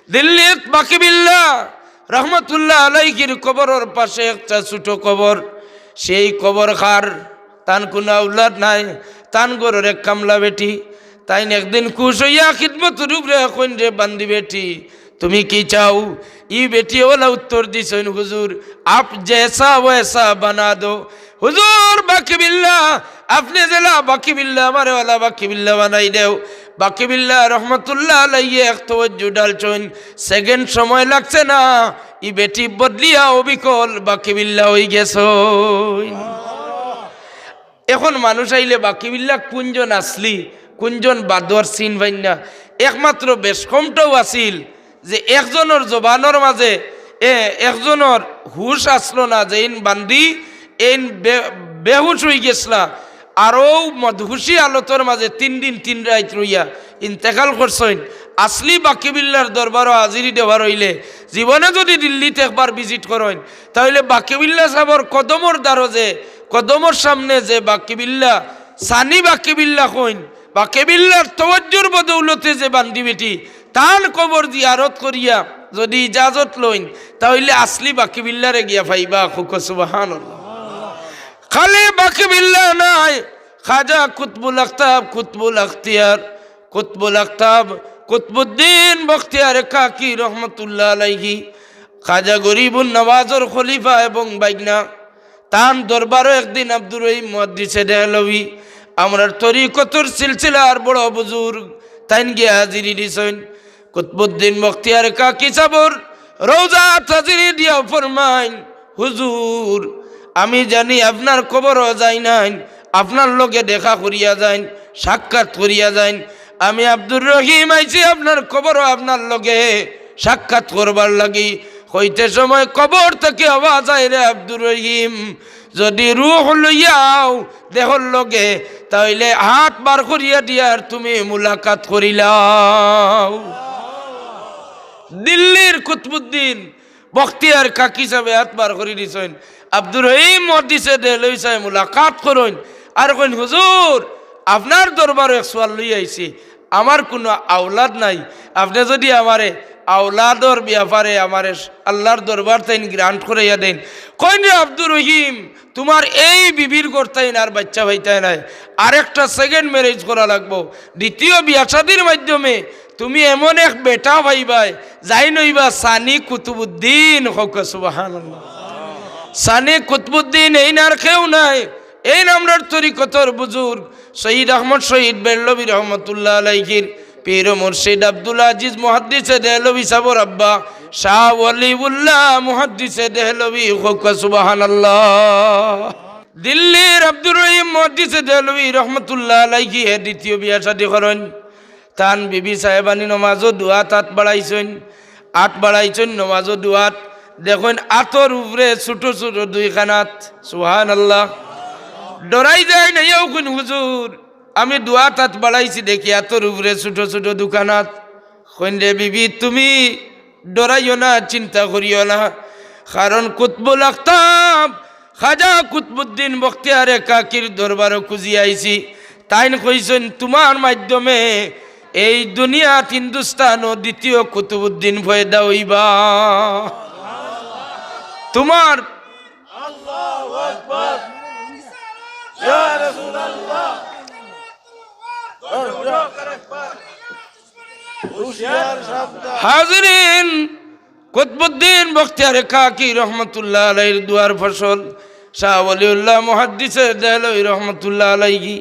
দিল্লিত বাকিবিল্লাহ রহমতুল্লাহ আলাইহির কবরের পাশে একটা ছোট কবর। সেই কবর খার তান কোনো আউলাদ নাই, তান গরের এক কামলা বেটি। তাই একদিন খুশ হইয়া খিদমত রূপরে কইন রে বান্দি বেটি তুমি কি চাও? ই বেটি ওলা উত্তর দিছেন, হুজুর আপ জैसा वैसा बना दो। হুজুর বাকিবিল্লাহ আপনি জেলা বাকিবিল্লাহ আমারে ওলা বাকিবিল্লাহ বানাই দেও। বাকিবিল্লাহ রহমতুল্লাহ আলাইহি এক তওয়াজ্জু ডালছেন, সেকেন্ড সময় লাগছে না, ই বেটি বদলিয়া অবিকল বাকিবিল্লাহ হই গেছে। এখন মানুষ আইলে বাকিবিল্লাহ কোনজন আসলি কোনজন বাদর সিন ভাইনা একমাত্র বেশ কমটাও আছিল যে একজনের জবানের মাঝে একজনের হুশ আসলো না যে ইন বান্দি ইন বেহুশ হয়ে গেছলা, আরও মদহুশি আলতর মাঝে 3 দিন 3 রাত রইয়া ইন্তেকাল করছেন। আসলি বাকিবিল্লার দরবারও হাজিরি দেওয়ার হইলে জীবনে যদি দিল্লিতে একবার ভিজিট করেন তাহলে বাকিবিল্লাহ সাহেবর কদমর দ্বারো যে কদমর সামনে যে বাকিবিল্লাহ সানি বাকিবিল্লাহ কইন, বাকিবিল্লার তওয়াজ্জুর বদৌলতে যে বান্দি বেটি তান কবর জিয়ারত করিয়া যদি ইজাজত লইন তাহলে আসলি বাকিবিল্লারে গিয়া পাইবা। খুক সুবহানাল্লাহ। খালি বাকিবিল্লাহ নাই, খাজা কুতবুল আখতাব কুতবুল আখতিয়ার কুতবুল আখতাব কুতবুদ্দিন বখতিয়ার কাকি রহমতুল্লাহ আলাইহি খাজা গরিবুন নওয়াজর খলিফা এবং বাইগনা তান দরবারও একদিন আব্দুর রহিম মুহাদ্দিসে দেহলভি আমরার তরিকতর সিলসিলার বড় বুজুর্গ তাইন গিয়ে হাজিরি দিছেন। কুতবুদ্দিন বখতিয়ার কাকি সাবর রওজা হাজিরি দিয়া ফরমাইন, হুজুর আমি জানি আপনার কবরও যাই নাই, আপনার লগে দেখা করিয়া যাইন, সাক্ষাৎ করিয়া যাইন। আমি আব্দুর রহিম আইছি আপনার কবরও আপনার লগে সাক্ষাৎ করবার লাগি। হইতে সময় কবর থেকে আওয়াজ আয় রে আব্দুর রহিম, যদি রূহ লইয়াও দেহর লগে তাইলে হাত বার করিয়া দিয়ার তুমি মুলাকাত করিলাও। দিল্লির কুতবুদ্দিন বখতিয়ার কাকি সাহেব হাত বার করি দিছেন, আব্দুর রহিম মহাদ্দিসে দেহলভি সাহেব মুলাকাত করুন আর কইন, হুজুর আপনার দরবারে এক সওয়াল লই আইছি, আমার কোনো আওলাদ নাই, আপনি যদি আমারে আওলাদর ব্যাপারে আমারে আল্লাহর দরবার তাইন গ্রান্ট করাইয়া দেন। কইন রে আব্দুর রহিম তোমার এই বিবির করতাইন আর বাচ্চা ভাইতাই নাই, আরেকটা সেকেন্ড ম্যারেজ করা লাগবো, দ্বিতীয় বিয়া শাদীর মাধ্যমে তুমি এমন এক বেটা ভাইবাই যাই নইবা সানি কুতুবুদ্দিন। হক সুবহানাল্লাহ। সানি কুতুবুদ্দিন এই নার কেউ নাই, এই নামরার তরিকতর বুজুর্গ শহীদ আহমদ শহীদ বেল্লভী রহমতুল্লাহ আলাইহির পীর মুর্শিদ আব্দুল আজিজ মুহাদ্দিসে দেহলভি সাবর আব্বা শাহ ওয়ালিউল্লাহ মুহাদ্দিসে দেহলভি। হক সুবহানাল্লাহ। দিল্লির আব্দুর রহিম মুহাদ্দিসে দেহলভি রহমতুল্লাহ আলাইহি দ্বিতীয় বিয়া শাদী করেন। তান বিবি সাহেবানি নমাজও দুয়াত আট বাড়াইছেন নমাজও দুয়াত দেখুন আতর উপরে ছোট ছোট 2 খানাত। সুবহানাল্লাহ। ডরাই যায় না কোন হুজুর আমি দুয়াত আট বাড়াইছি দেখি আতর উপরে ছোট ছোট 2 খানাত। কইন রে বিবি তুমি ডরাইও না, চিন্তা করিও না, কারণ কুতবুল আখতাব খাজা কুতবুদ্দিন বখতিয়ার কাকির দরবারও খুঁজি আইছি। তাইন কইছেন তোমার মাধ্যমে এই দুনিয়াত হিন্দুস্তান ও দ্বিতীয় কুতুবুদ্দিন পয়দা হইবা। তোমার আল্লাহু আকবার ইয়া রাসূলুল্লাহ। হাজরিন কুতবুদ্দিন বখতিয়ার কাকি রহমতুল্লাহ আলাইহির দুয়ার ফসল শাহ ওয়ালিউল্লাহ মুহাদ্দিসে দেহলভি রহমতুল্লাহ আলাইহি